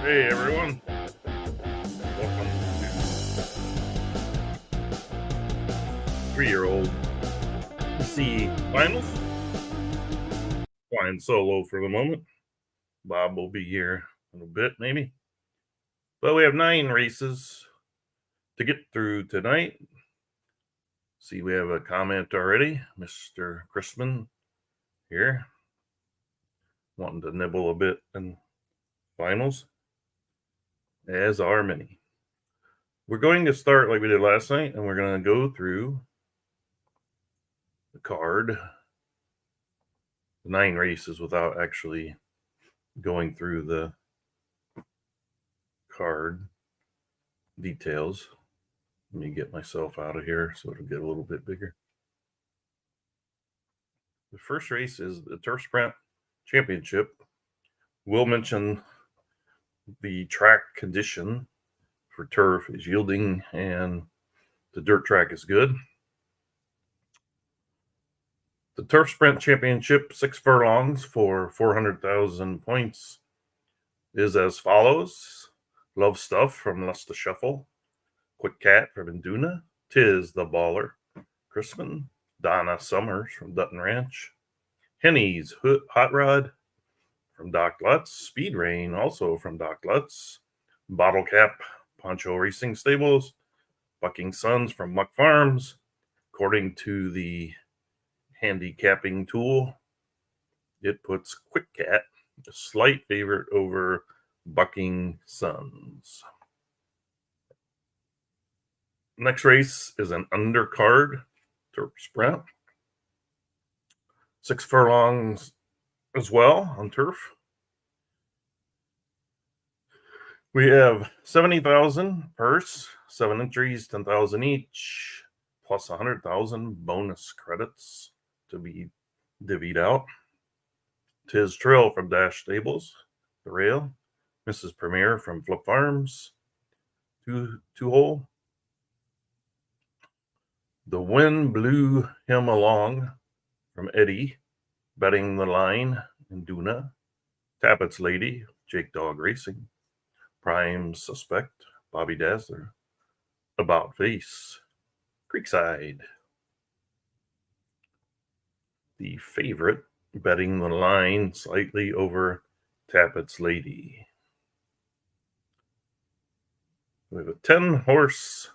Hey everyone, welcome to 3-year-old C finals. Flying solo for the moment. Bob will be here in a bit, maybe. But we have 9 races to get through tonight. See, we have a comment already. Mr. Chrisman here, wanting to nibble a bit in finals, as are many. We're going to start like we did last night, and we're going to go through the card, the 9 races, without actually going through the card details. Let me get myself out of here so it'll get a little bit bigger. The first race is the Turf Sprint Championship. We'll mention the track condition for turf is yielding and the dirt track is good. The Turf Sprint Championship, 6 furlongs for 400,000 points, is as follows. Love Stuff from Lusta Shuffle, Quick Cat from Induna, Tis the Baller, Crispin, Donna Summers from Dutton Ranch, Henny's Hot Rod from Doc Lutz, Speed Rain also from Doc Lutz, Bottle Cap, Poncho Racing Stables, Bucking Sons from Muck Farms. According to the handicapping tool, it puts Quick Cat a slight favorite over Bucking Sons. Next race is an undercard Turf Sprint. 6 furlongs as well on turf. We have 70,000 purse, 7 entries, 10,000 each, plus 100,000 bonus credits to be divvied out. Tis Trill from Dash Stables, the rail. Mrs. Premier from Flip Farms, two hole. The Wind Blew Him Along from Eddie, Betting the Line in Duna. Tappett's Lady, Jake Dog Racing. Prime Suspect, Bobby Dazzler. About Face, Creekside. The favorite, Betting the Line slightly over Tappett's Lady. We have a 10-horse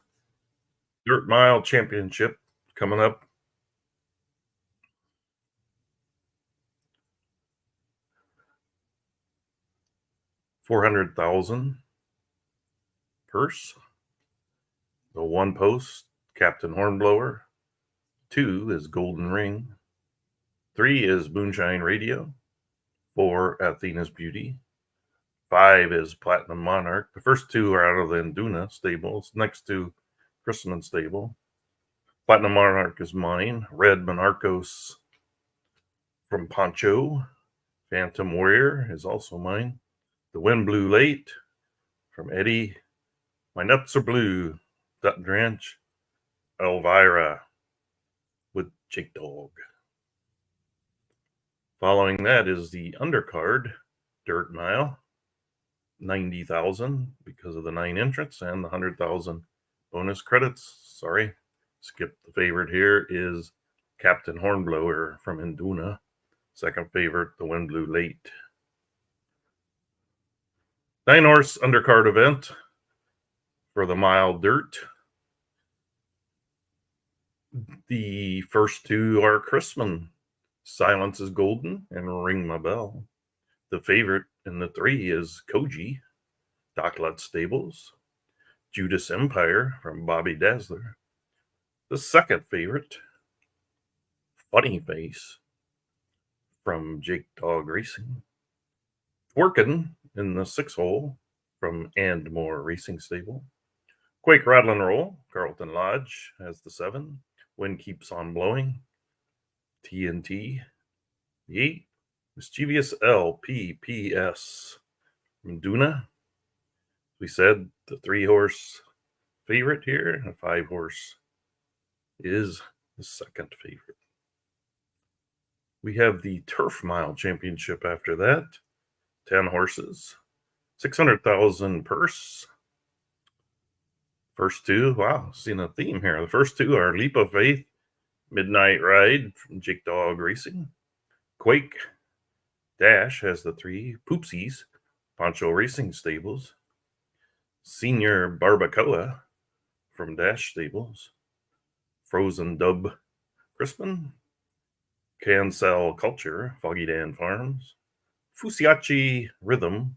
Dirt Mile Championship coming up. $400,000 purse. The 1 post, Captain Hornblower. 2 is Golden Ring. 3 is Moonshine Radio. 4, Athena's Beauty. 5 is Platinum Monarch. The first 2 are out of the Induna stables. Next to Chrisman stable. Platinum Monarch is mine. Red Monarchos from Poncho. Phantom Warrior is also mine. The Wind Blew Late from Eddie. My Nuts Are Blue, Dutton Ranch. Elvira with Jake Dog. Following that is the undercard Dirt Mile. 90,000 because of the 9 entrants and the 100,000 bonus credits. Sorry, skipped the favorite here is Captain Hornblower from Induna. Second favorite, the Wind Blew Late. 9-horse undercard event for the mile dirt. The first 2 are Chrisman, Silence is Golden, and Ring My Bell. The favorite in the 3 is Koji, Doc Lutz Stables. Judas Empire from Bobby Dazzler. The second favorite, Funny Face from Jake Dog Racing. Working in the 6 hole from And More Racing Stable. Quake Rattle and Roll, Carlton Lodge has the 7. Wind Keeps on Blowing. TNT. The 8, Mischievous LPPS from Duna. We said the 3-horse favorite here, and a 5-horse is the second favorite. We have the Turf Mile Championship after that. 10 horses. 600,000 purse. First two, wow, seeing a theme here. The first two are Leap of Faith, Midnight Ride from Jake Dog Racing. Quake Dash has the three. Poopsies, Poncho Racing Stables. Senior Barbacoa from Dash Stables. Frozen Dub Crispin. Cancel Culture, Foggy Dan Farms. Fusiachi Rhythm,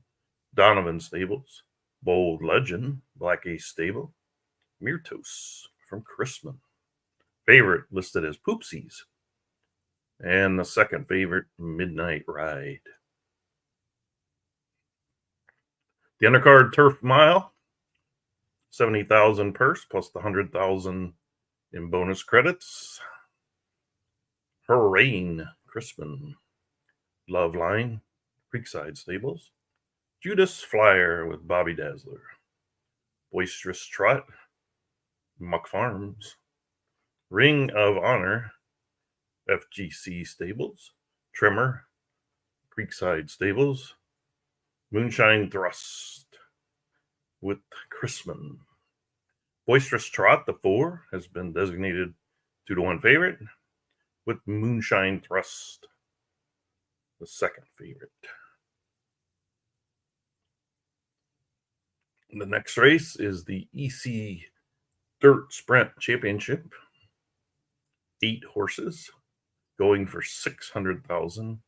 Donovan Stables. Bold Legend, Black Ace Stable. Myrtos from Chrisman. Favorite listed as Poopsies. And the second favorite, Midnight Ride. The Undercard Turf Mile, 70,000 purse plus the 100,000 in bonus credits. Hurrain, Crispin. Love Line, Creekside Stables. Judas Flyer with Bobby Dazzler. Boisterous Trot, Muck Farms. Ring of Honor, FGC Stables. Trimmer, Creekside Stables. Moonshine Thrust with Chrisman. Boisterous Trot, the 4, has been designated 2-1 favorite, with Moonshine Thrust, the second favorite. The next race is the EC Dirt Sprint Championship. 8 horses going for 600,000,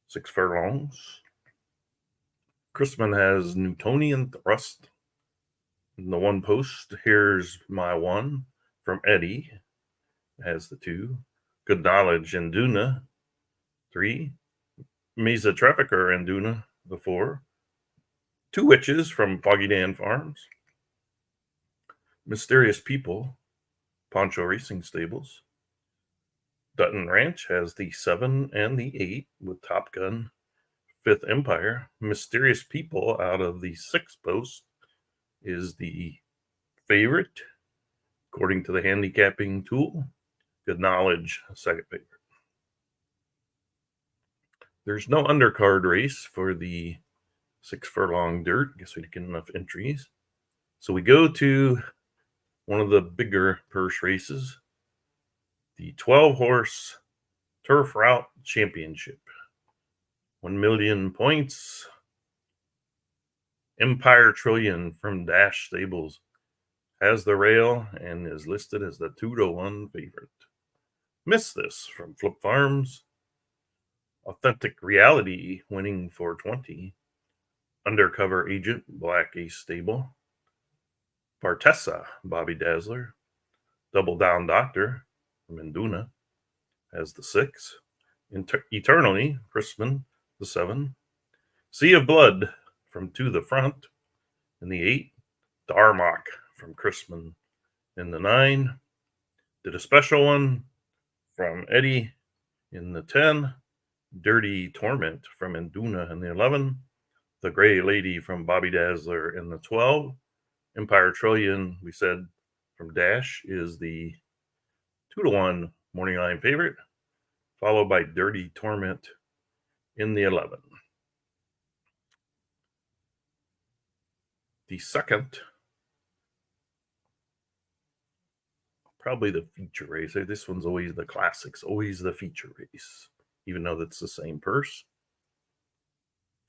6 furlongs. Chrisman has Newtonian Thrust. In the one post, Here's My One from Eddie has the 2. Good Knowledge and Duna, 3. Mesa Trafficker and Duna, the 4. 2 Witches from Foggy Dan Farms. Mysterious People, Poncho Racing Stables. Dutton Ranch has the 7 and the 8 with Top Gun. Fifth Empire, Mysterious People out of the 6th post is the favorite, according to the handicapping tool. Good Knowledge, second favorite. There's no undercard race for the 6 furlong dirt. Guess we didn't get enough entries. So we go to one of the bigger purse races, the 12-horse Turf Route Championship. 1 million points. Empire Trillion from Dash Stables has the rail and is listed as the 2-1 favorite. Miss This from Flip Farms. Authentic Reality winning 420. Undercover Agent, Black Ace Stable. Bartessa, Bobby Dazzler. Double Down Doctor from Induna has the 6. Eternally, Chrisman, the 7. Sea of Blood from To the Front in the 8. Darmok from Chrisman in the 9. Did a special one from Eddie in the 10. Dirty Torment from Induna in the 11. The Gray Lady from Bobby Dazzler in the 12. Empire Trillion, we said, from Dash is the 2-1 morning line favorite, followed by Dirty Torment in the 11. The second, probably the feature race. This one's always the classics, always the feature race, even though that's the same purse.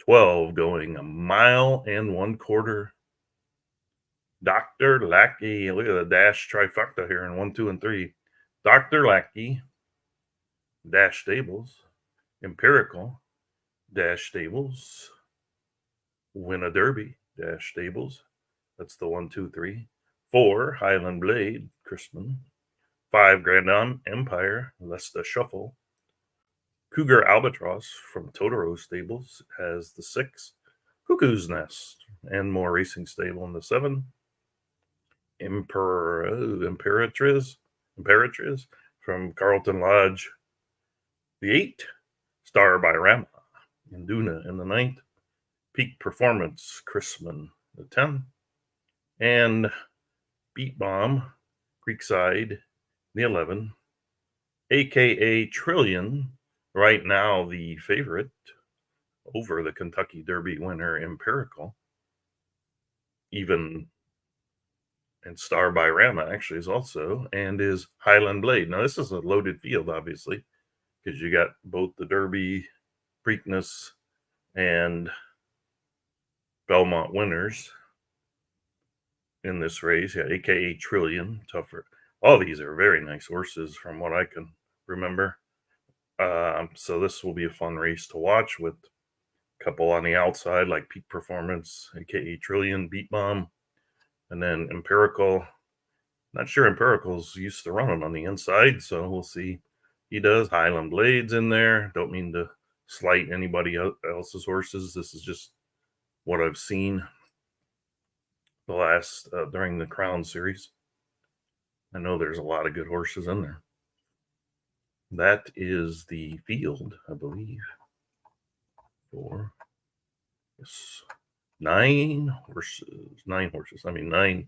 12 going 1.25 miles. Dr. Lackey, look at the Dash trifecta here in 1, 2, and 3. Dr. Lackey, Dash Stables. Empirical, Dash Stables. Win a Derby, Dash Stables. That's the 1, 2, 3. 4, Highland Blade, Chrisman. 5, Grand Empire, Lesta Shuffle. Cougar Albatross from Totoro Stables has the 6. Cuckoo's Nest and More Racing Stable in the 7. Imperatriz from Carlton Lodge, the 8. Star by Rama Induna in the 9th. Peak Performance, Chrisman, the 10. And Beat Bomb, Creekside, the 11. AKA Trillion, right now the favorite over the Kentucky Derby winner Empirical even and Star by Rama actually is also, and is Highland Blade. Now this is a loaded field, obviously, because you got both the Derby, Preakness, and Belmont winners in this race. Yeah, AKA Trillion, tougher. All these are very nice horses from what I can remember. So this will be a fun race to watch with a couple on the outside like Peak Performance, aka Trillion, Beat Bomb, and then Empirical. Not sure Empirical's used to running on the inside, so we'll see. He does. Highland Blades in there. Don't mean to slight anybody else's horses. This is just what I've seen the last during the Crown Series. I know there's a lot of good horses in there. That is the field, I believe, for yes, 9 horses. 9 horses. I mean 9.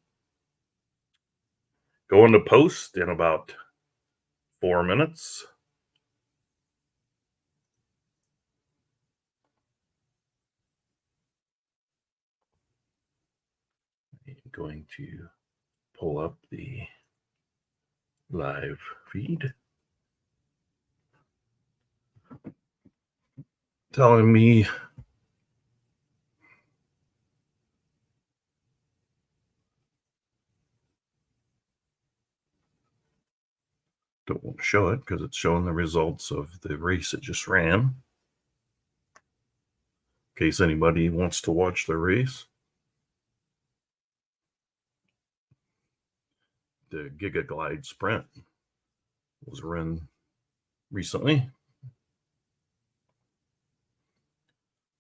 Going to post in about 4 minutes. I'm going to pull up the live feed. Telling me don't want to show it because it's showing the results of the race it just ran. In case anybody wants to watch the race. The Giga Glide Sprint was run recently.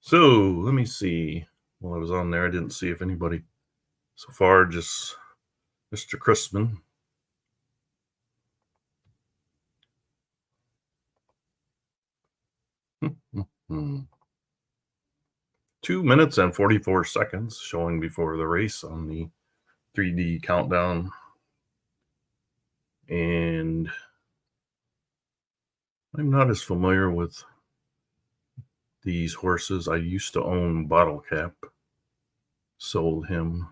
So let me see. While I was on there, I didn't see if anybody so far, just Mr. Christman. Hmm. 2 minutes and 44 seconds showing before the race on the 3D countdown. And I'm not as familiar with these horses. I used to own Bottle Cap. Sold him.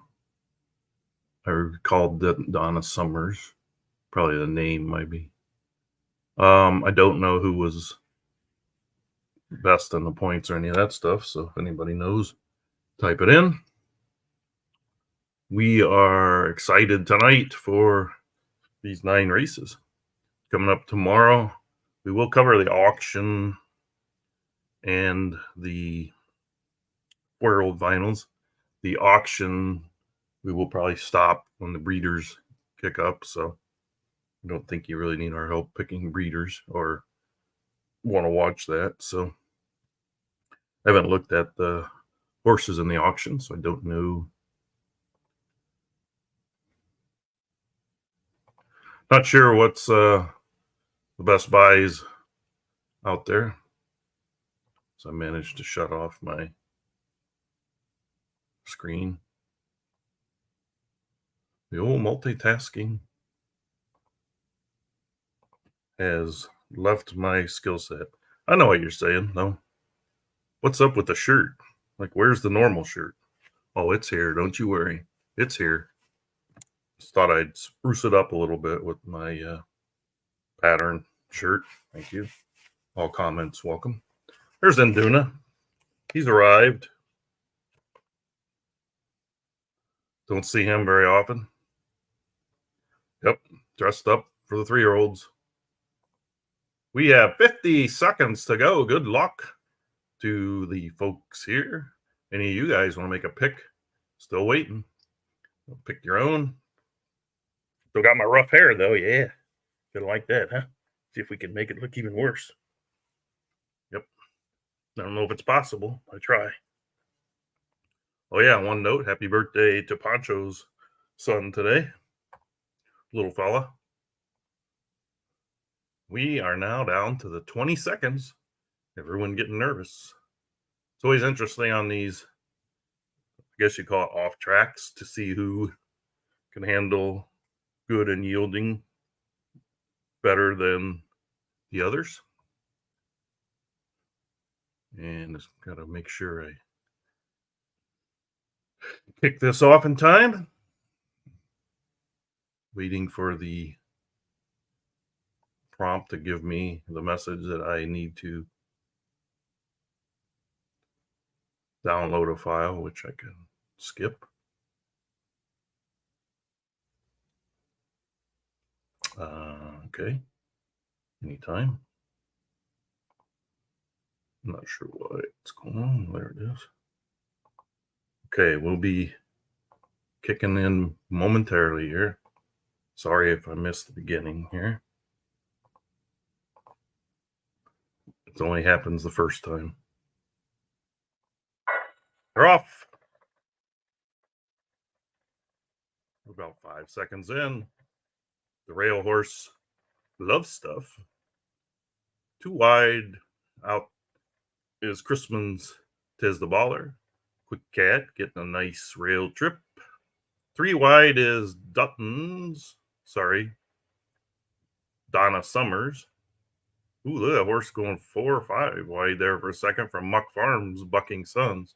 I called Donna Summers. Probably the name might be. I don't know who was best in the points or any of that stuff. So if anybody knows, type it in. We are excited tonight for these 9 races. Coming up tomorrow, we will cover the auction and the 4-year-old finals. The auction, we will probably stop when the breeders kick up. So I don't think you really need our help picking breeders or want to watch that. So I haven't looked at the horses in the auction, so I don't know. Not sure what's the best buys out there. So I managed to shut off my screen. The old multitasking has left my skill set. I know what you're saying, though. What's up with the shirt? Like, where's the normal shirt? Oh, it's here. Don't you worry. It's here. Just thought I'd spruce it up a little bit with my pattern shirt. Thank you. All comments welcome. There's Induna. He's arrived. Don't see him very often. Yep, dressed up for the 3-year-olds. We have 50 seconds to go. Good luck to the folks here. Any of you guys want to make a pick? Still waiting. Pick your own. Still got my rough hair, though. Yeah. Gonna like that, huh? See if we can make it look even worse. Yep. I don't know if it's possible. I try. Oh, yeah. One note. Happy birthday to Pancho's son today. Little fella. We are now down to the 20 seconds. Everyone getting nervous. It's always interesting on these, I guess you call it off tracks, to see who can handle good and yielding better than the others. And just got to make sure I Kick this off in time. Waiting for the prompt to give me the message that I need to download a file, which I can skip. Okay. Anytime. I'm not sure what's going on. There it is. Okay, we'll be kicking in momentarily here. Sorry if I missed the beginning here. It only happens the first time. They're off. We're about 5 seconds in. The rail horse loves stuff. Too wide out is Chrisman's Tis the Baller. Quick Cat getting a nice rail trip. 3 wide is Donna Summers. Ooh, look at that horse going 4 or 5 wide there for a second from Muck Farms, Bucking Sons.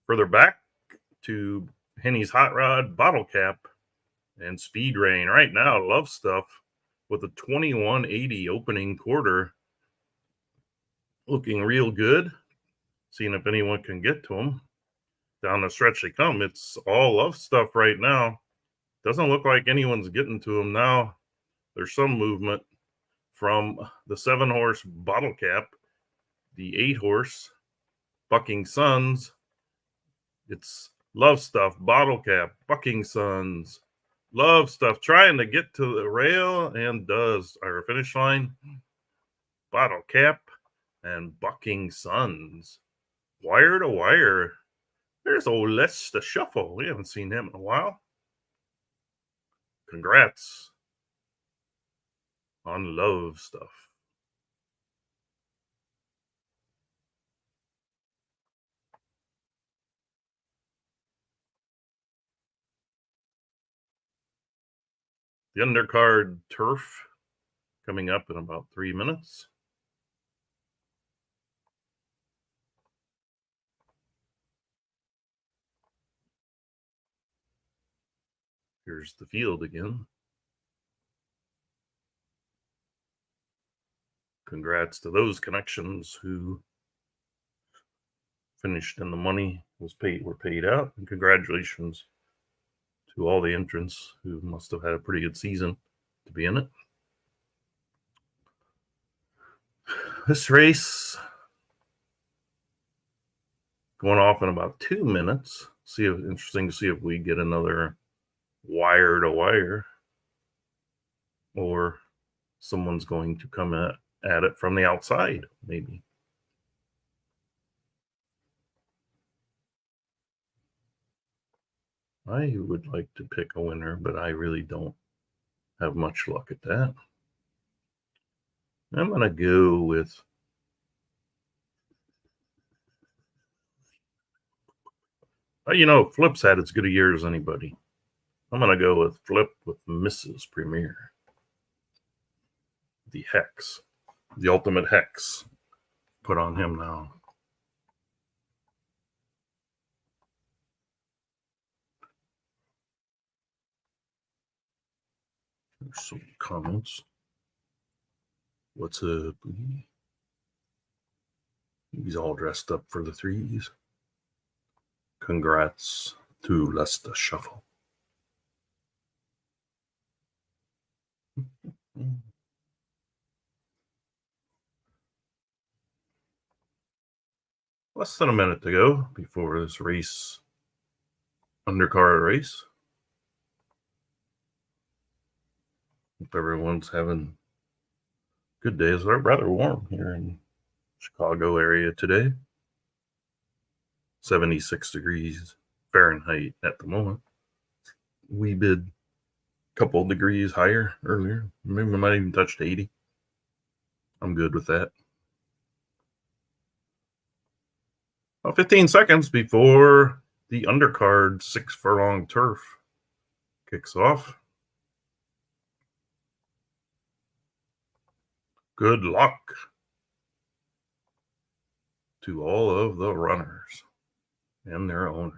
Further back to Henny's Hot Rod, Bottle Cap, and Speed Rain. Right now, Love Stuff with a 21.80 opening quarter. Looking real good. Seeing if anyone can get to them. Down the stretch they come. It's all Love Stuff right now. Doesn't look like anyone's getting to them now. There's some movement from the 7-horse Bottle Cap, the 8-horse Bucking Sons. It's Love Stuff, Bottle Cap, Bucking Sons, Love Stuff, trying to get to the rail and does. Our finish line, Bottle Cap and Bucking Sons. Wire to wire. There's old Lester Shuffle. We haven't seen him in a while. Congrats on Love Stuff. The undercard turf coming up in about 3 minutes. Here's the field again. Congrats to those connections who finished in the money, were paid out, and congratulations to all the entrants who must have had a pretty good season to be in it. This race going off in about 2 minutes. Interesting to see if we get another wire to wire, or someone's going to come at it from the outside, maybe. I would like to pick a winner, but I really don't have much luck at that. I'm going to go with Flip's had as good a year as anybody. I'm going to go with Flip with Mrs. Premier. The Hex. The ultimate Hex. Put on him now. There's some comments. What's up? He's all dressed up for the 3s. Congrats to Lester Shuffle. Less than a minute to go before this race, undercard race. Hope everyone's having good days. They're rather warm here in Chicago area today. 76 degrees Fahrenheit at the moment. We bid a couple degrees higher earlier. Maybe we might even touched 80. I'm good with that. About 15 seconds before the undercard 6 furlong turf kicks off. Good luck to all of the runners. and their owners.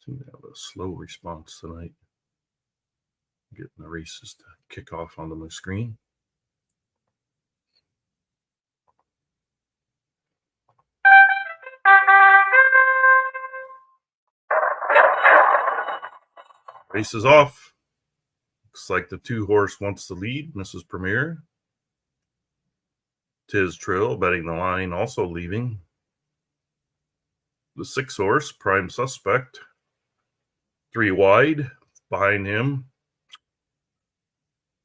Seem to have a slow response tonight. Getting the races to kick off onto my screen. Race is off. Looks like the 2-horse wants the lead, Mrs. Premier. Tiz Trill betting the line, also leaving. The 6-horse, Prime Suspect, 3 wide behind him.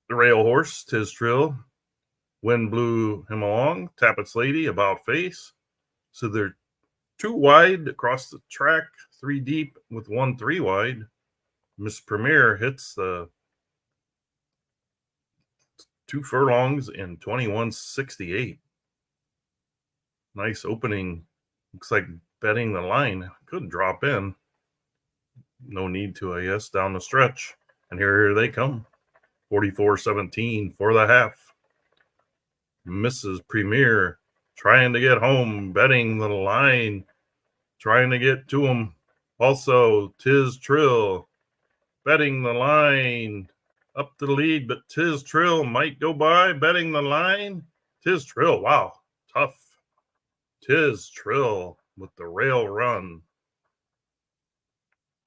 The rail horse, Tiz Trill, wind blew him along. Tappett's Lady, about face. So they're 2 wide across the track, 3 deep with 1 3 wide. Miss Premier hits the 2 furlongs in 21.68. Nice opening. Looks like betting the line could drop in. No need to, I guess, down the stretch. And here they come. 44.17 for the half. Mrs. Premier trying to get home, betting the line, trying to get to him. Also, Tiz Trill betting the line, up to the lead, but Tiz Trill might go by, betting the line. Tiz Trill, wow, tough. Tiz Trill with the rail run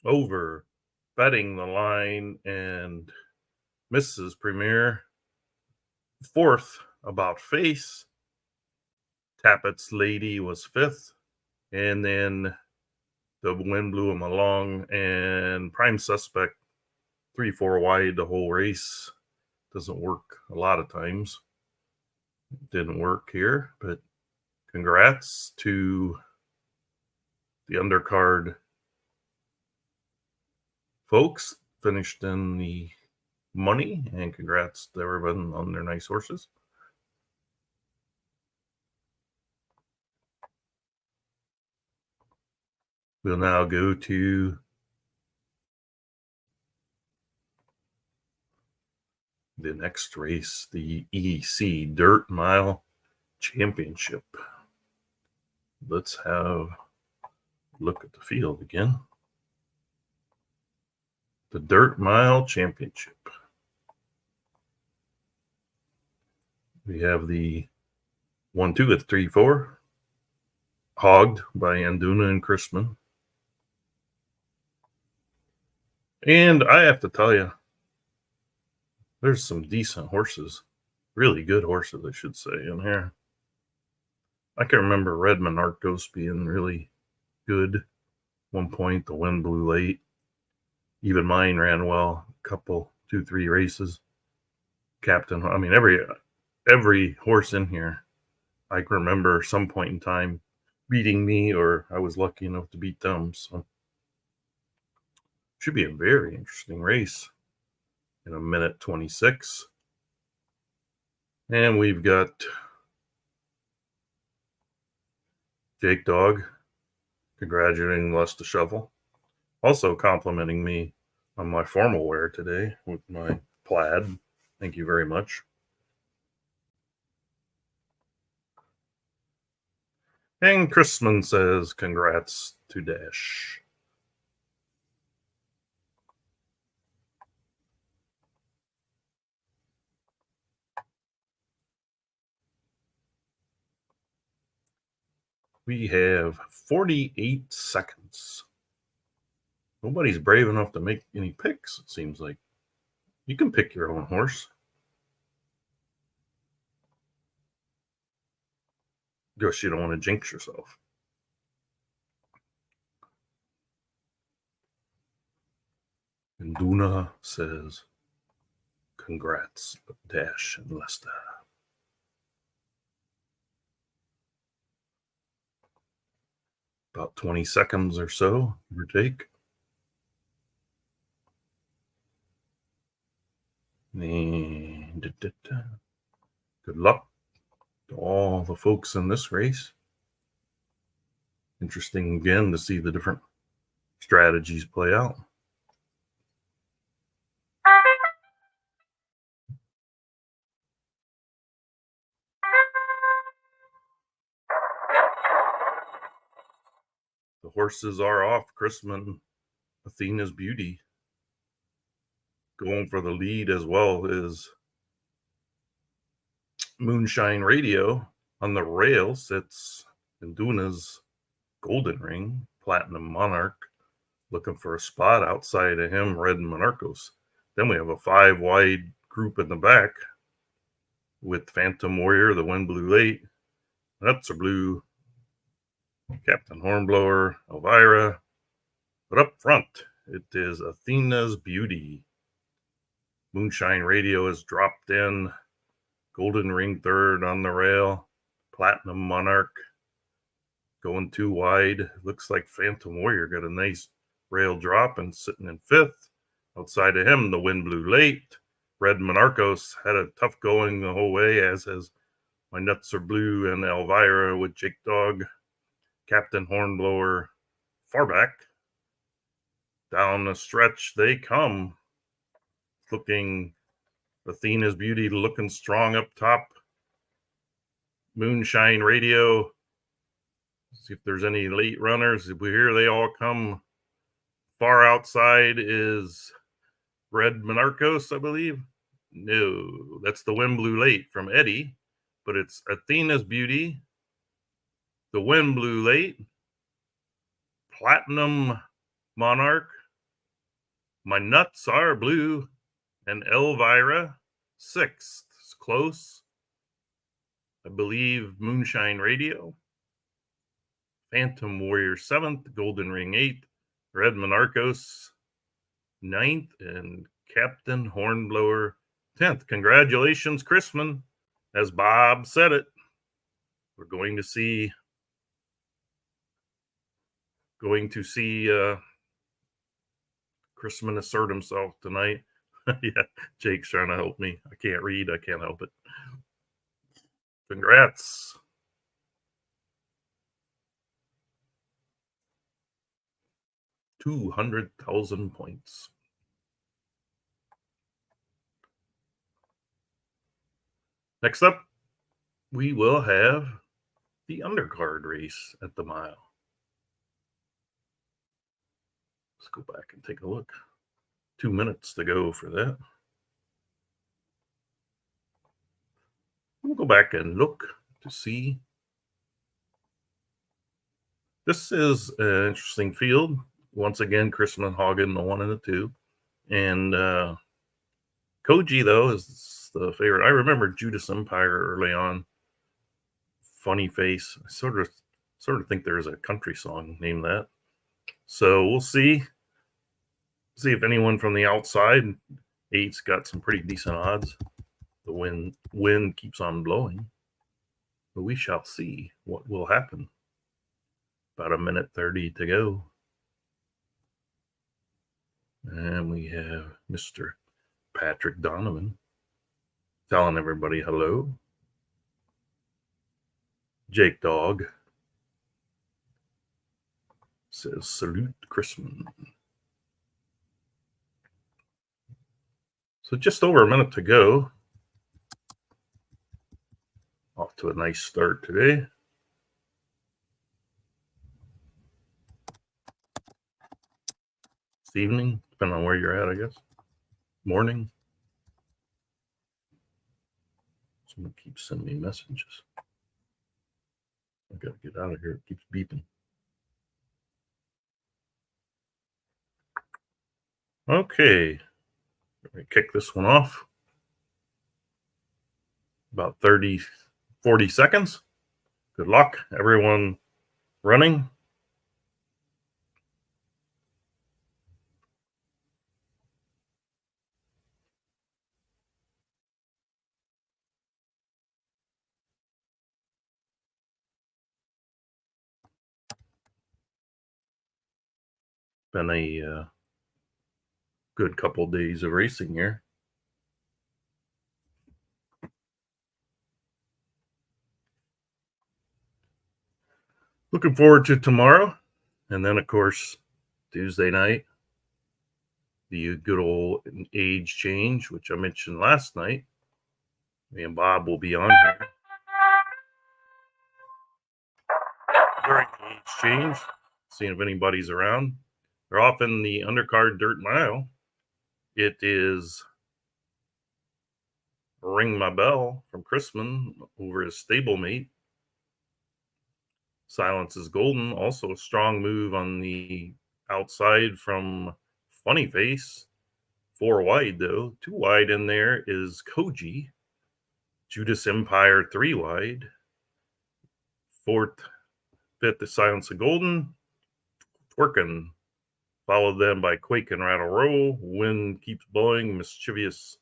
over, betting the line, and Mrs. Premier 4th, about face. Tappett's Lady was 5th, and then the wind blew him along, and Prime Suspect 3 4 wide the whole race. Doesn't work a lot of times. It didn't work here, but congrats to the undercard folks. Finished in the money, and congrats to everyone on their nice horses. We'll now go to the next race, the EC Dirt Mile Championship. Let's have a look at the field again. The Dirt Mile Championship. We have the 1-2 at 3-4. Hogged by Anduna and Chrisman. And I have to tell you, there's some decent horses. Really good horses, I should say, in here. I can remember Redmond Arcos being really good. One point, the wind blew late. Even mine ran well. A couple, 2-3 races. Captain, I mean, every horse in here, I can remember some point in time beating me, or I was lucky enough to beat them. So should be a very interesting race in a minute 26. And we've got Jake Dog congratulating Les to Shovel. Also complimenting me on my formal wear today with my plaid. Thank you very much. And Chrisman says, congrats to Dash. We have 48 seconds. Nobody's brave enough to make any picks, it seems like. You can pick your own horse. Guess you don't want to jinx yourself. And Duna says, congrats, Dash and Lester. About 20 seconds or so, give or take. And good luck to all the folks in this race. Interesting again to see the different strategies play out. horses are off. Chrisman, Athena's Beauty. Going for the lead as well is Moonshine Radio. On the rail sits Induna's Golden Ring, Platinum Monarch, looking for a spot. Outside of him, Red Monarchos. Then we have a 5-wide group in the back with Phantom Warrior, the Wind Blew Late, Nuts Are Blue, Captain Hornblower, Elvira. But up front, it is Athena's Beauty. Moonshine Radio is dropped in. Golden Ring third on the rail. Platinum Monarch going too wide. Looks like Phantom Warrior got a nice rail drop and sitting in fifth. Outside of him, the Wind Blew Late. Red Monarchos had a tough going the whole way, as has My Nuts Are Blue and Elvira with Jake Dog. Captain Hornblower far back. Down the stretch they come. Looking, Athena's Beauty looking strong up top. Moonshine Radio. See if there's any late runners. If we hear they all come. Far outside is Red Monarchos, I believe. No, that's the Wind Blew Late from Eddie. But it's Athena's Beauty, the Wind Blew Late, Platinum Monarch, My Nuts Are Blue, and Elvira sixth. It's close. I believe Moonshine Radio. Phantom Warrior seventh, Golden Ring eighth, Red Monarchos ninth, and Captain Hornblower 10th. Congratulations, Chrisman. As Bob said it, we're going to see Chrisman assert himself tonight. Yeah, Jake's trying to help me. I can't read. I can't help it. Congrats. $200,000 points. Next up, we will have the undercard race at the mile. Let's go back and take a look. 2 minutes to go for that. We'll go back and look to see. This is an interesting field. Once again, Chrisman Hagen, the 1 and the 2. And Koji, though, is the favorite. I remember Judas Empire early on. Funny Face. I sort of think there's a country song named that. So we'll see. See if anyone from the outside. 8's got some pretty decent odds. The wind keeps on blowing. But we shall see what will happen. About 1:30 to go. And we have Mr. Patrick Donovan telling everybody hello. Jake Dog says salute Chrisman. So just over 1 minute to go. Off to a nice start today. It's evening, depending on where you're at, I guess. Morning. Someone keeps sending me messages. I gotta get out of here. It keeps beeping. Okay. Let me kick this one off. About 40 seconds. Good luck, everyone running. Been a good couple of days of racing here. Looking forward to tomorrow. And then, of course, Tuesday night, the good old age change, which I mentioned last night. Me and Bob will be on here during the age change. seeing if anybody's around. They're off in the Undercard Dirt Mile. It is Ring My Bell from Chrisman over his stablemate. Silence is Golden, also a strong move on the outside from Funny Face. 4 wide, though. 2 wide in there is Koji. Judas Empire 3 wide. 4th, 5th is Silence of Golden. Twerkin. Followed then by Quake and Rattle Roll. Wind Keeps Blowing. Mischievous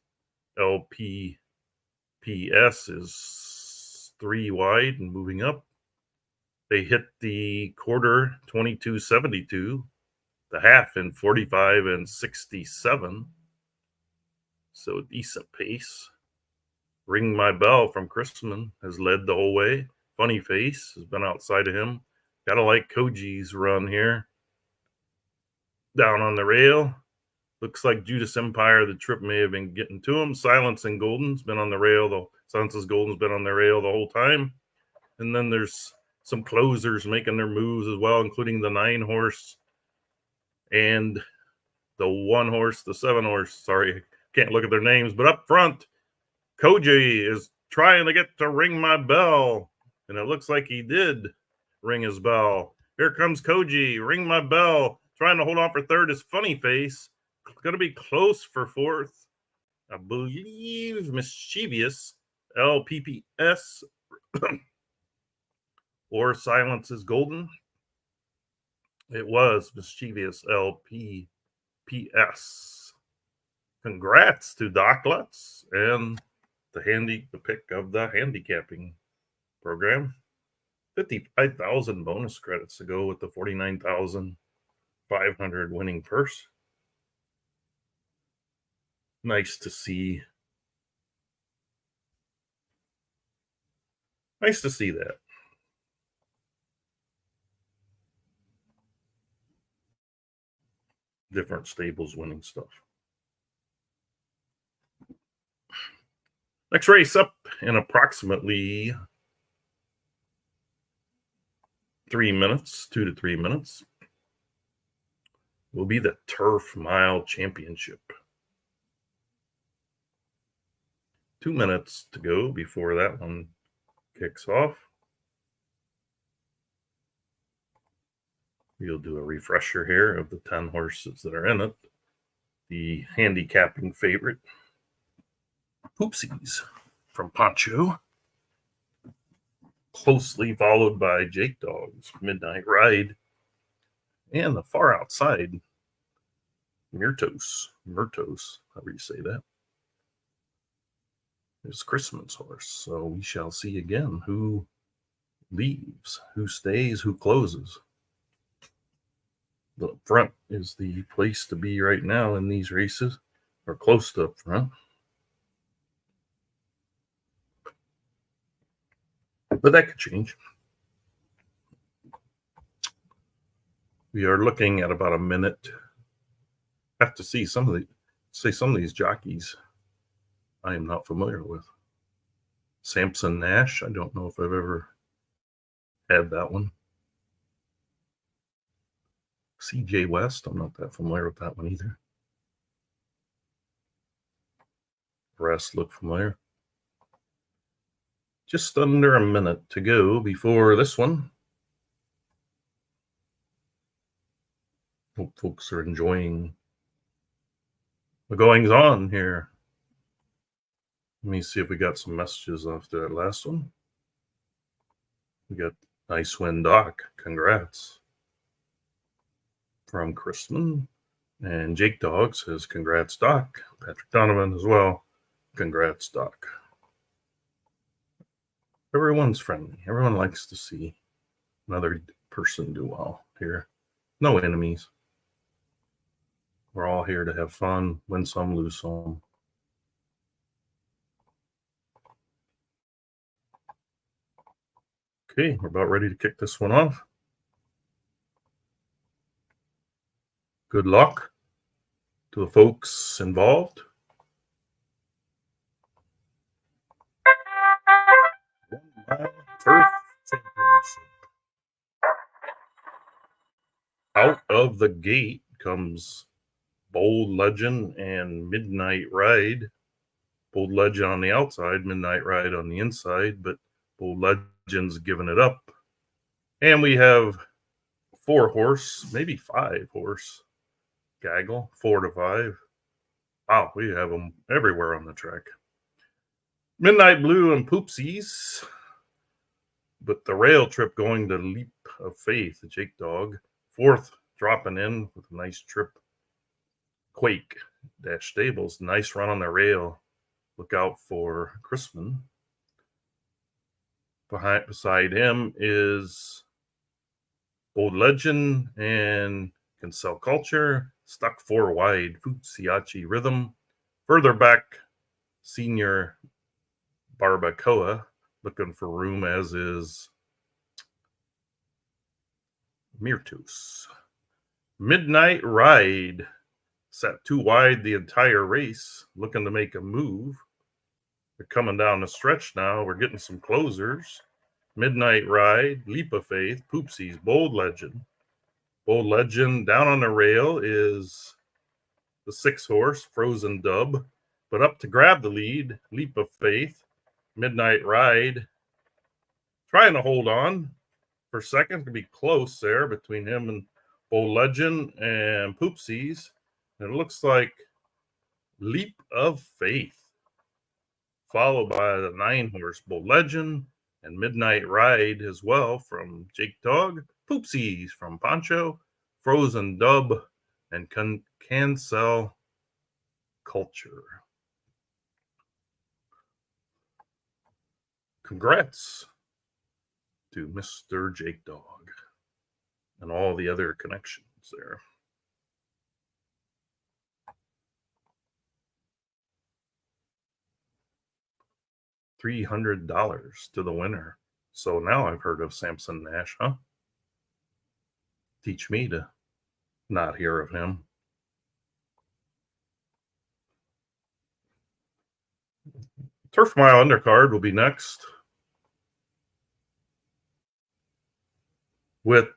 LPPS is 3 wide and moving up. They hit the quarter 22.72, the half in 45 and 67. So decent pace. Ring My Bell from Chrisman has led the whole way. Funny Face has been outside of him. Gotta like Koji's run here. Down on the rail. Looks like Judas Empire, the trip may have been getting to him. Silence and Golden's been on the rail. Silence's Golden's been on the rail the whole time. And then there's some closers making their moves as well, including the 9 horse and the 1 horse, the 7 horse. Sorry, can't look at their names. But up front, Koji is trying to get to Ring My Bell. And it looks like he did ring his bell. Here comes Koji, Ring My Bell. Trying to hold on for 3rd is Funny Face. Going to be close for 4th. I believe Mischievous LPPS or Silence is Golden. It was Mischievous LPPS. Congrats to Doc Lutz and the pick of the handicapping program. 55,000 bonus credits to go with the 49,500 winning purse. Nice to see. Nice to see that. Different stables winning stuff. Next race up in approximately 3 minutes, 2 to 3 minutes, will be the Turf Mile Championship. 2 minutes to go before that one kicks off. We'll do a refresher here of the 10 horses that are in it. The handicapping favorite, Poopsies from Poncho. Closely followed by Jake Dog's Midnight Ride. And the far outside, Myrtos, however you say that, is Chrisman's horse. So we shall see again who leaves, who stays, who closes. The front is the place to be right now in these races, or close to up front. But that could change. We are looking at about a minute. I have to see some of these jockeys I am not familiar with. Samson Nash, I don't know if I've ever had that one. CJ West, I'm not that familiar with that one either. The rest look familiar. Just under a minute to go before this one. Hope folks are enjoying the goings on here. Let me see if we got some messages after that last one. We got Nice Win Doc. Congrats. From Chrisman. And Jake Dog says, congrats, Doc. Patrick Donovan as well. Congrats, Doc. Everyone's friendly. Everyone likes to see another person do well here. No enemies. We're all here to have fun, win some, lose some. Okay, we're about ready to kick this one off. Good luck to the folks involved. Turf Championship. Out of the gate comes Bold Legend and Midnight Ride. Bold Legend on the outside, Midnight Ride on the inside, but Bold Legend's giving it up. And we have 4-horse, maybe 5-horse Gaggle, 4 to 5. Wow, we have them everywhere on the track. Midnight Blue and Poopsies, but the rail trip going to Leap of Faith, the Jake Dog. 4th dropping in with a nice trip. Quake Dash Stables, nice run on the rail. Look out for Chrisman. Beside him is Bold Legend and Cancel Culture. Stuck 4 wide, Futsiachi Rhythm. Further back, Senior Barbacoa, looking for room, as is Mirtus. Midnight Ride, sat 2 wide the entire race, looking to make a move. They're coming down the stretch now. We're getting some closers. Midnight Ride, Leap of Faith, Poopsies, Bold Legend. Bold Legend down on the rail is the 6-horse, Frozen Dub. But up to grab the lead, Leap of Faith, Midnight Ride. Trying to hold on for second. To be close there between him and Bold Legend and Poopsies. And it looks like Leap of Faith, followed by the 9-horse Bold Legend and Midnight Ride as well from Jake Dog, Poopsies from Poncho, Frozen Dub, and Cancel Culture. Congrats to Mr. Jake Dog and all the other connections there. $300 to the winner. So now I've heard of Samson Nash, huh? Teach me to not hear of him. Turf Mile Undercard will be next, with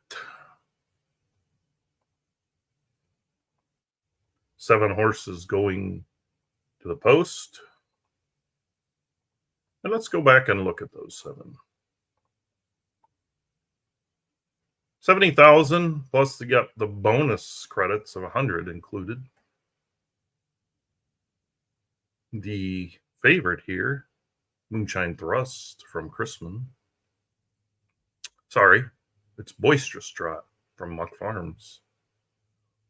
7 horses going to the post. And let's go back and look at those 7. 70,000 plus to get the bonus credits of 100 included. The favorite here, Moonshine Thrust from Chrisman. Sorry, it's Boisterous Trot from Muck Farms.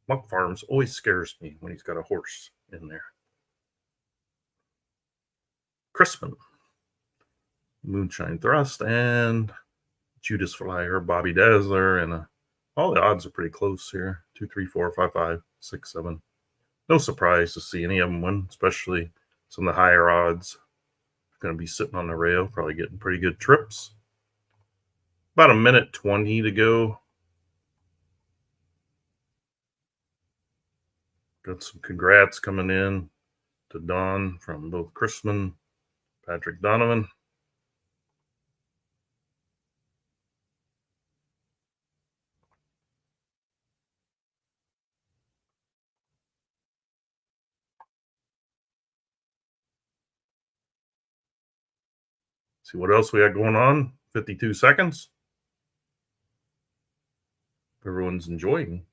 Muck Farms always scares me when he's got a horse in there. Chrisman, Moonshine Thrust, and Judas Flyer, Bobby Dazzler, and all the odds are pretty close here. 2, 3, 4, 5, 5, 6, 7. No surprise to see any of them win, especially some of the higher odds. Going to be sitting on the rail, probably getting pretty good trips. About 1:20 to go. Got some congrats coming in to Don from both Chrisman, Patrick Donovan. See what else we got going on. 52 seconds. Everyone's enjoying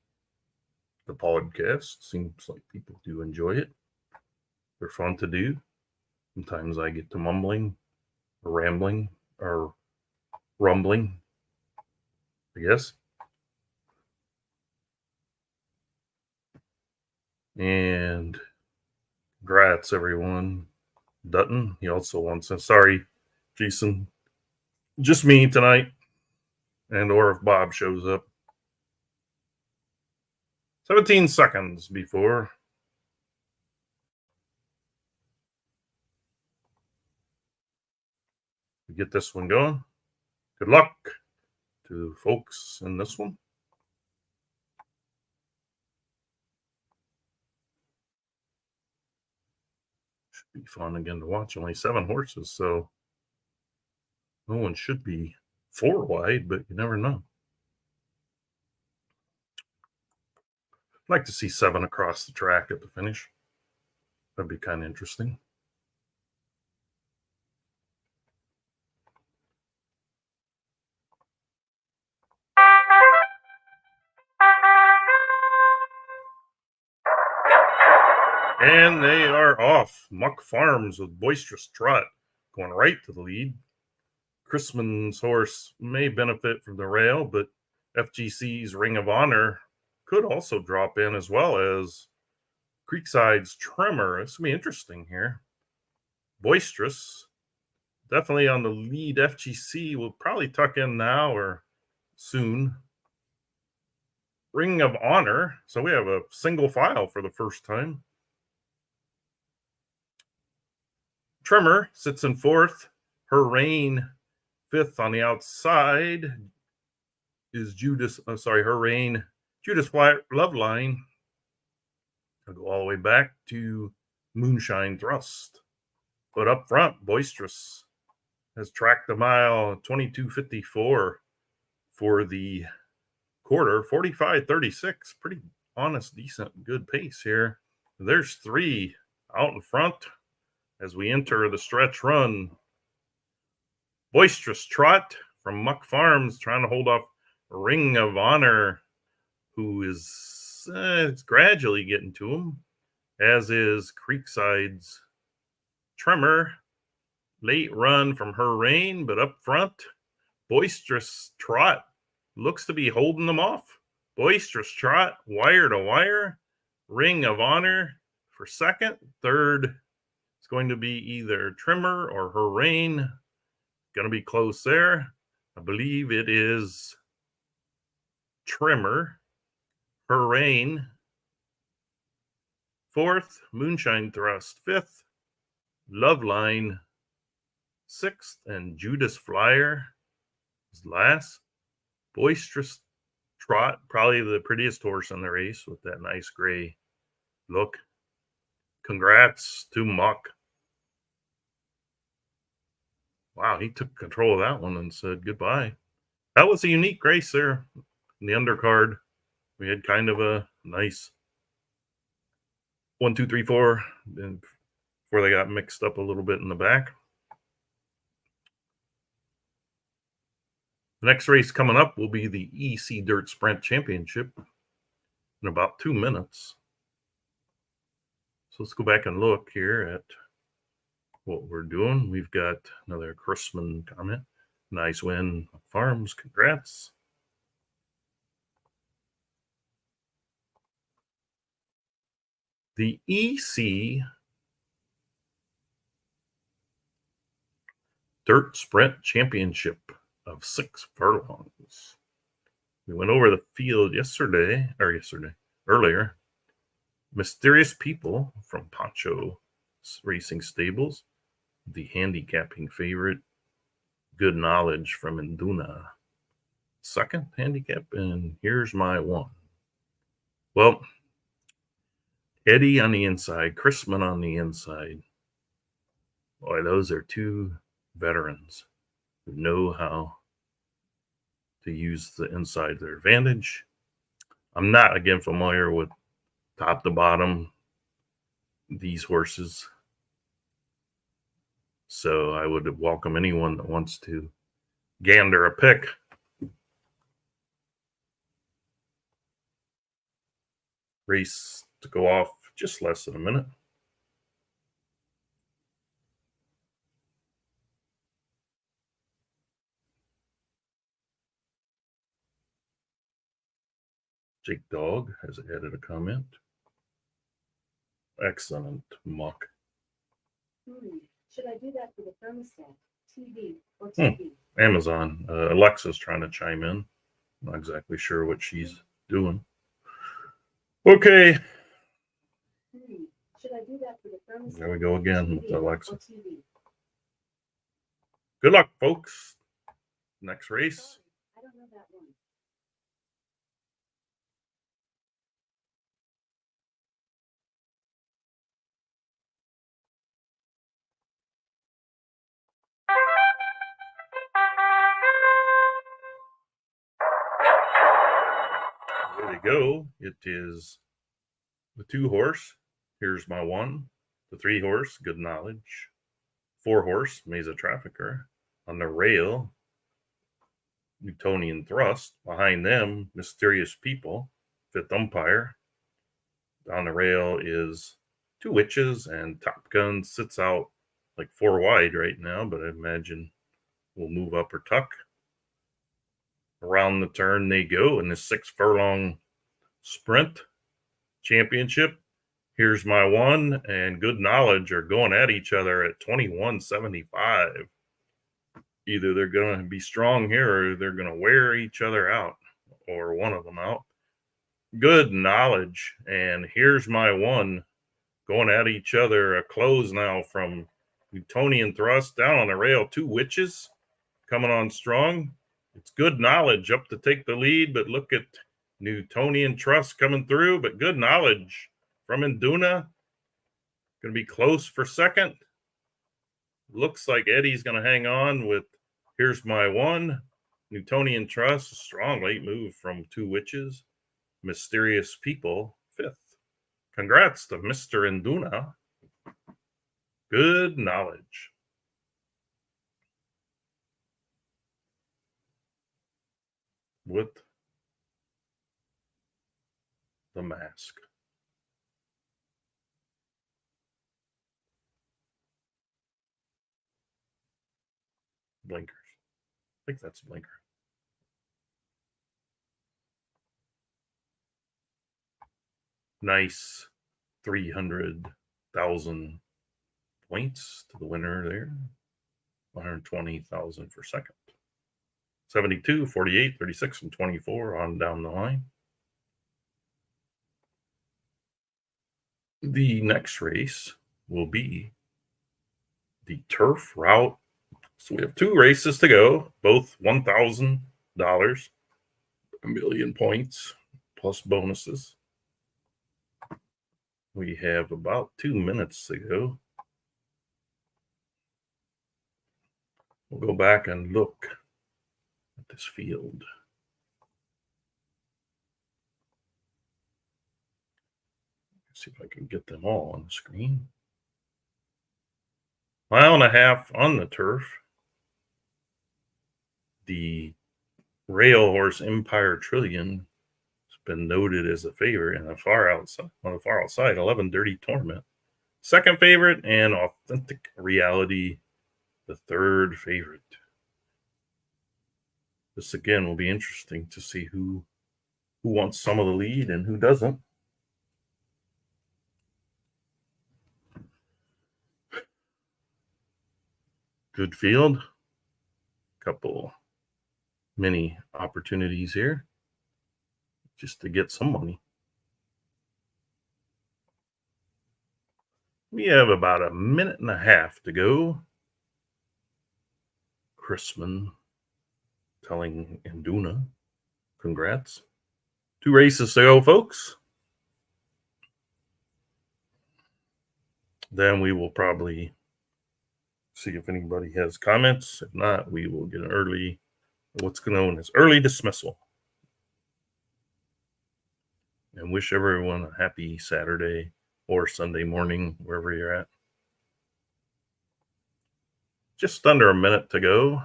the podcast. Seems like people do enjoy it. They're fun to do. Sometimes I get to mumbling or rambling or rumbling, I guess. And congrats, everyone. Dutton, he also wants to. Sorry, Jason. Just me tonight. And or if Bob shows up. 17 seconds before we get this one going. Good luck to folks in this one. Should be fun again to watch. Only 7 horses, so no one should be 4 wide, but you never know. I'd like to see 7 across the track at the finish. That'd be kind of interesting. And they are off. Muck Farms with Boisterous Trot going right to the lead. Chrisman's horse may benefit from the rail, but FGC's Ring of Honor could also drop in, as well as Creekside's Tremor. This will be interesting here. Boisterous, definitely on the lead. FGC will probably tuck in now or soon. Ring of Honor. So we have a single file for the first time. Tremor sits in fourth. Her Reign fifth. On the outside is Judas. Her Reign. Judas Loveline. I'll go all the way back to Moonshine Thrust. But up front, Boisterous has tracked the mile 22:54 for the quarter, 45:36. Pretty honest, decent, good pace here. There's 3 out in front as we enter the stretch run. Boisterous Trot from Muck Farms trying to hold off Ring of Honor, who is gradually getting to him, as is Creekside's Tremor. Late run from Her Reign, but up front, Boisterous Trot looks to be holding them off. Boisterous Trot, wire to wire. Ring of Honor for second. Third, it's going to be either Tremor or Her Reign. Going to be close there. I believe it is Tremor. Her Reign fourth. Moonshine Thrust fifth. Loveline sixth. And Judas Flyer is last. Boisterous Trot, probably the prettiest horse in the race with that nice gray look. Congrats to Muck. Wow, he took control of that one and said goodbye. That was a unique race there in the undercard. We had kind of a nice 1, 2, 3, 4 before they got mixed up a little bit in the back. The next race coming up will be the EC Dirt Sprint Championship in about 2 minutes. So let's go back and look here at what we're doing. We've got another Chrisman comment. Nice win, Farms. Congrats. The EC Dirt Sprint Championship of 6 furlongs. We went over the field earlier. Mysterious People from Poncho Racing Stables, the handicapping favorite. Good Knowledge from Induna, second handicap, and here's my one. Well, Eddie on the inside, Chrisman on the inside. Boy, those are 2 veterans who know how to use the inside to their advantage. I'm not, again, familiar with top to bottom these horses, so I would welcome anyone that wants to gander a pick. Race to go off just less than a minute. Jake Dog has added a comment. Excellent, Muck. Should I do that for the thermostat, TV, or TV? Amazon. Alexa's trying to chime in. Not exactly sure what she's doing. Okay. Should I do that for the thermostat? There we go again with Alexa. TV? Good luck, folks. Next race. I don't know that one. There we go. It is The 2 horse, Here's My One. The 3 horse, Good Knowledge. 4 horse, Mesa Trafficker. On the rail, Newtonian Thrust. Behind them, Mysterious People, 5th umpire. On the rail is 2 Witches, and Top Gun sits out like 4 wide right now, but I imagine we'll move up or tuck. Around the turn they go in the 6 furlong sprint championship. Here's My One and Good Knowledge are going at each other at 21.75. Either they're going to be strong here or they're going to wear each other out, or one of them out. Good Knowledge and Here's My One going at each other. A close now from Newtonian Thrust. Down on the rail, 2 Witches coming on strong. It's Good Knowledge up to take the lead, but look at Newtonian Trust coming through. But Good Knowledge from Induna going to be close for second. Looks like Eddie's going to hang on with Here's My One. Newtonian Trust, a strong late move from 2 Witches. Mysterious People, 5th. Congrats to Mr. Induna. Good Knowledge. With the mask. Blinkers. I think that's a blinker. Nice 300,000 points to the winner there. 120,000 for second. 72, 48, 36, and 24 on down the line. The next race will be the turf route. So we have 2 races to go, both $1,000, a million points plus bonuses. We have about 2 minutes to go. We'll go back and look at this field. See if I can get them all on the screen. 1.5 miles on the turf. The rail horse Empire Trillion has been noted as a favorite in the far outside, on the far outside, 11 Dirty Tournament. Second favorite, and Authentic Reality, the third favorite. This again will be interesting to see who wants some of the lead and who doesn't. Good field. Couple mini opportunities here just to get some money. We have about 1.5 minutes to go. Chrisman telling Induna, congrats. 2 races to go, folks. Then we will probably see if anybody has comments. If not, we will get an early, what's known as early dismissal. And wish everyone a happy Saturday or Sunday morning, wherever you're at. Just under 1 minute to go.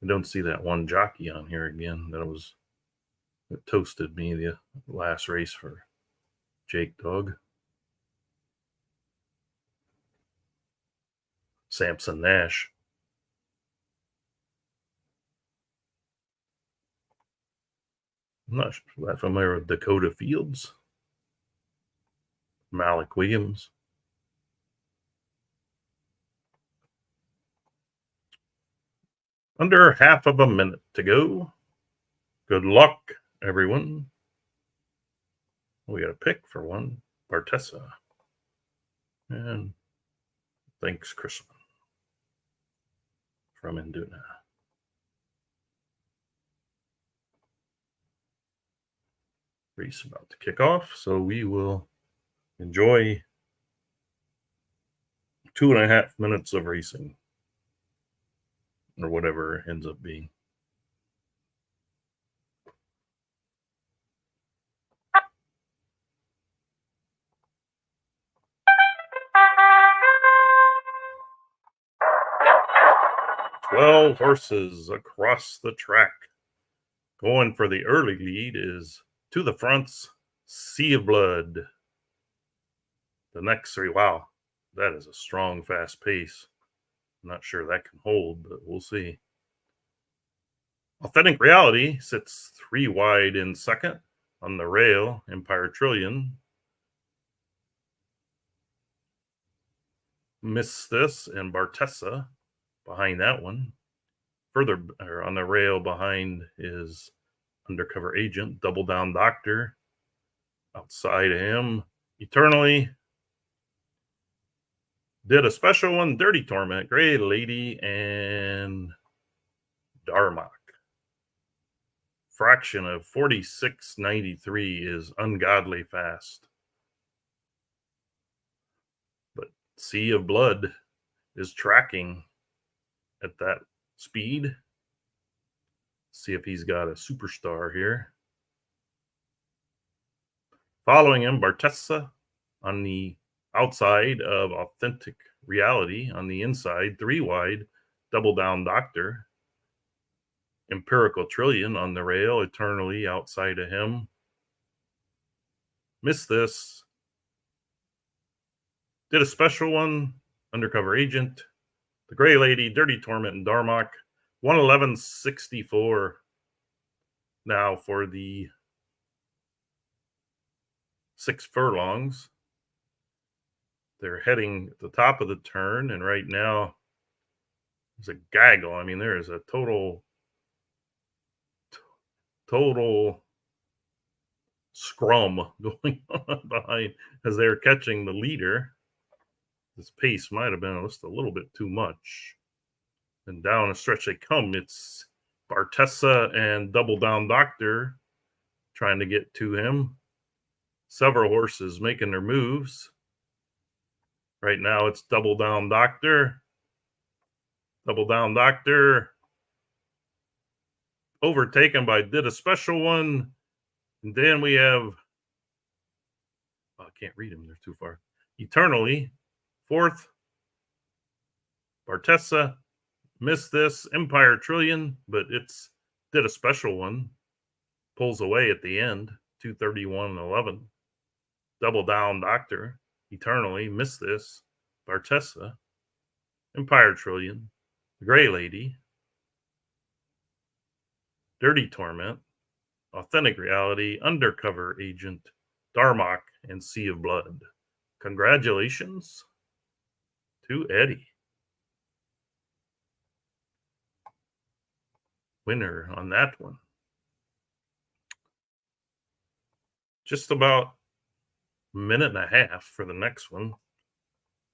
I don't see that one jockey on here again. That toasted me the last race for Jake Dog. Samson Nash. I'm not that familiar with Dakota Fields. Malik Williams. Under 1/2 minute to go. Good luck, everyone. We got a pick for one. Bartessa. And thanks, Chrisman from Induna. Race about to kick off, so we will enjoy 2.5 minutes of racing, or whatever it ends up being. 12 horses across the track. Going for the early lead is To the Front's Sea of Blood. The next three, wow, that is a strong, fast pace. I'm not sure that can hold, but we'll see. Authentic Reality sits 3 wide in second. On the rail, Empire Trillion. Miss This and Bartessa behind that one. Further on the rail behind is Undercover Agent, Double Down Doctor. Outside of him, Eternally. Did a special one, Dirty Torment, Gray Lady, and Darmok. Fraction of 46.93 is ungodly fast. But Sea of Blood is tracking at that speed. See if he's got a superstar here. Following him, Bartessa on the outside of Authentic Reality. On the inside, 3 wide, Double Down Doctor. Empirical Trillion on the rail, Eternally outside of him. Miss This. Did a special one, Undercover Agent. The Gray Lady, Dirty Torment, and Darmok. 111.64 now for the 6 furlongs. They're heading at the top of the turn, and right now there's a gaggle. I mean, there is a total scrum going on behind as they're catching the leader. This pace might have been just a little bit too much. And down a stretch they come. It's Bartessa and Double Down Doctor trying to get to him. Several horses making their moves. Right now it's Double Down Doctor. Double Down Doctor overtaken by Did a Special One. And then we have, I can't read them, they're too far. Eternally, 4th. Bartessa, Miss This, Empire Trillion, but it's Did a Special One. Pulls away at the end, 231.11. Double Down Doctor, Eternally, Miss This, Bartessa, Empire Trillion, The Gray Lady, Dirty Torment, Authentic Reality, Undercover Agent, Darmok, and Sea of Blood. Congratulations to Eddie. Winner on that one. Just about a minute and a half for the next one,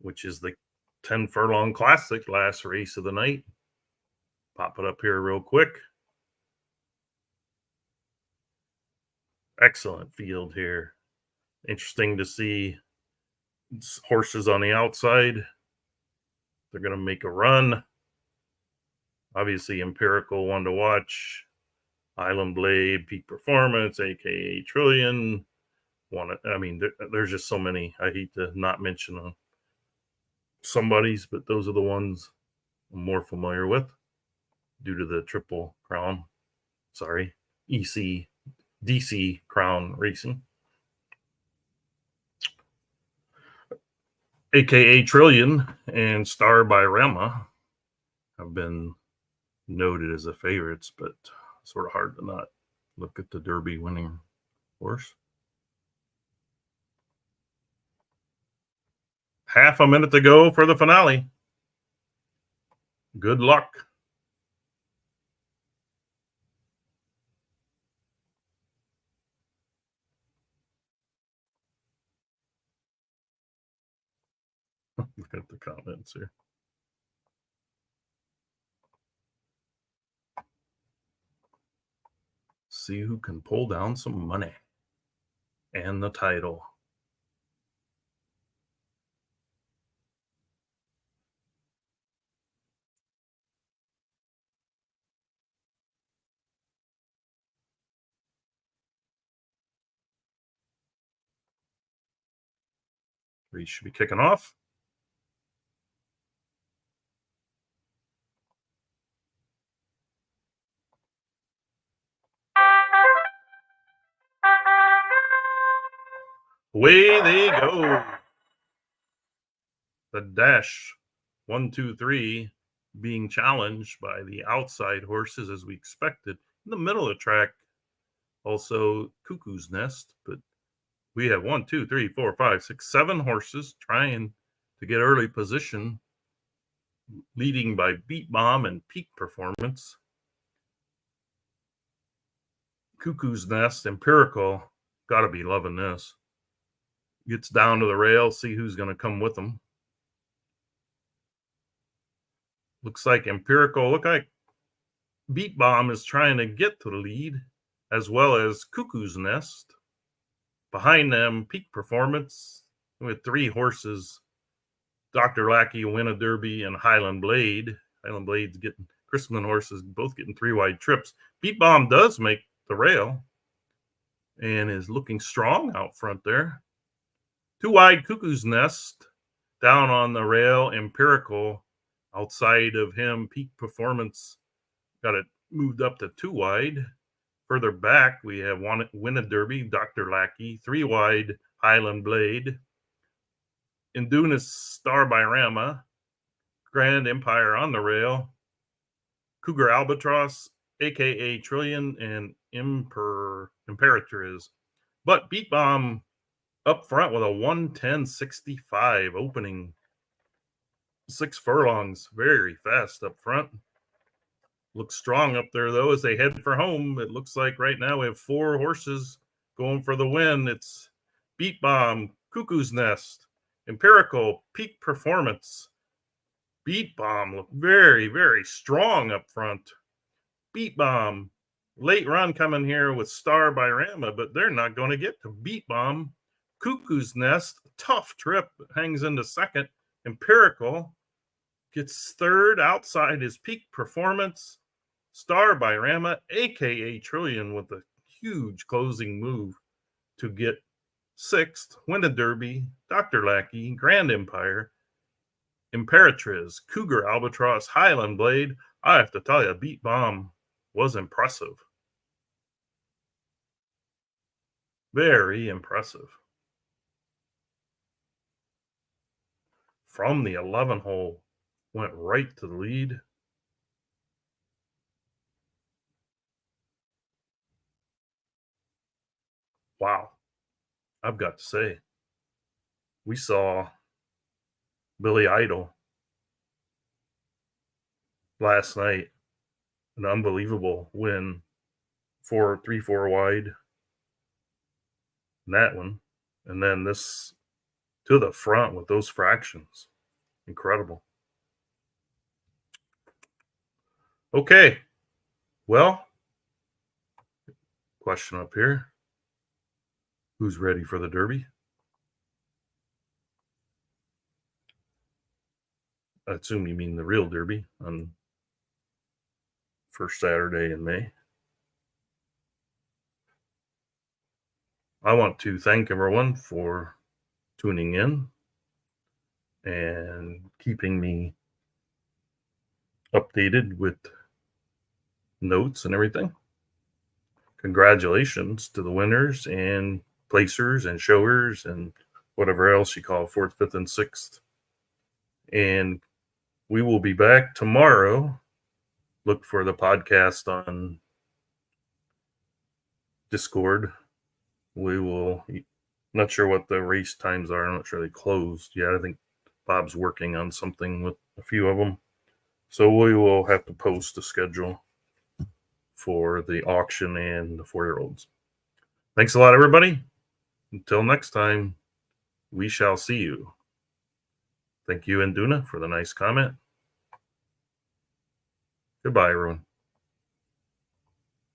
which is the 10 Furlong Classic, last race of the night. Pop it up here real quick. Excellent field here. Interesting to see horses on the outside. They're going to make a run. Obviously, Empirical one to watch. Island Blade, Peak Performance, aka Trillion. There's just so many. I hate to not mention somebody's, but those are the ones I'm more familiar with due to the Triple Crown. Sorry, DC Crown Racing. AKA Trillion and Star by Rama have been noted as the favorites, but sort of hard to not look at the Derby winning horse. Half a minute to go for the finale. Good luck. Look at the comments here. See who can pull down some money and the title. We should be kicking off. Away they go. The dash 1, 2, 3 being challenged by the outside horses as we expected. In the middle of the track, also Cuckoo's Nest, but we have 1, 2, 3, 4, 5, 6, 7 horses trying to get early position, leading by Beat Bomb and Peak Performance. Cuckoo's Nest, Empirical, got to be loving this. Gets down to the rail, see who's going to come with them. Looks like Beat Bomb is trying to get to the lead, as well as Cuckoo's Nest. Behind them, Peak Performance with 3 horses, Dr. Lackey, Win a Derby, and Highland Blade. Highland Blade's getting Chrisman horses, both getting 3 wide trips. Beat Bomb does make the rail and is looking strong out front there. 2 wide, Cuckoo's Nest. Down on the rail, Empirical. Outside of him, Peak Performance got it moved up to 2 wide. Further back, we have Win a Derby, Dr. Lackey. 3 wide, Highland Blade. Induna's Star by Rama. Grand Empire on the rail. Cougar Albatross, a.k.a. Trillion, and Imperatriz. But Beat Bomb up front with a 1:10.65 opening. 6 furlongs, very fast up front. Looks strong up there, though, as they head for home. It looks like right now we have 4 horses going for the win. It's Beat Bomb, Cuckoo's Nest, Empirical, Peak Performance. Beat Bomb look very, very strong up front. Beat Bomb, late run coming here with Star by Rama, but they're not going to get to Beat Bomb. Cuckoo's Nest, tough trip, hangs into second. Empirical gets third. Outside is Peak Performance. Star by Rama, a.k.a. Trillion, with a huge closing move to get 6th. Win a Derby, Dr. Lackey, Grand Empire, Imperatriz, Cougar Albatross, Highland Blade. I have to tell you, Beat Bomb was impressive. Very impressive. From the 11 hole, went right to the lead. Wow. I've got to say, we saw Billy Idol last night, an unbelievable win, 3-4 wide in that one, and then this to the front with those fractions. Incredible. Okay, well, question up here. Who's ready for the Derby? I assume you mean the real Derby on first Saturday in May. I want to thank everyone for tuning in and keeping me updated with notes and everything. Congratulations to the winners and placers and showers and whatever else you call 4th, 5th, and 6th. And we will be back tomorrow. Look for the podcast on Discord. We will, not sure what the race times are. I'm not sure they closed yet. I think Bob's working on something with a few of them. So we will have to post a schedule for the auction and the 4-year-olds. Thanks a lot, everybody. Until next time, we shall see you. Thank you, Induna, for the nice comment. Goodbye, everyone.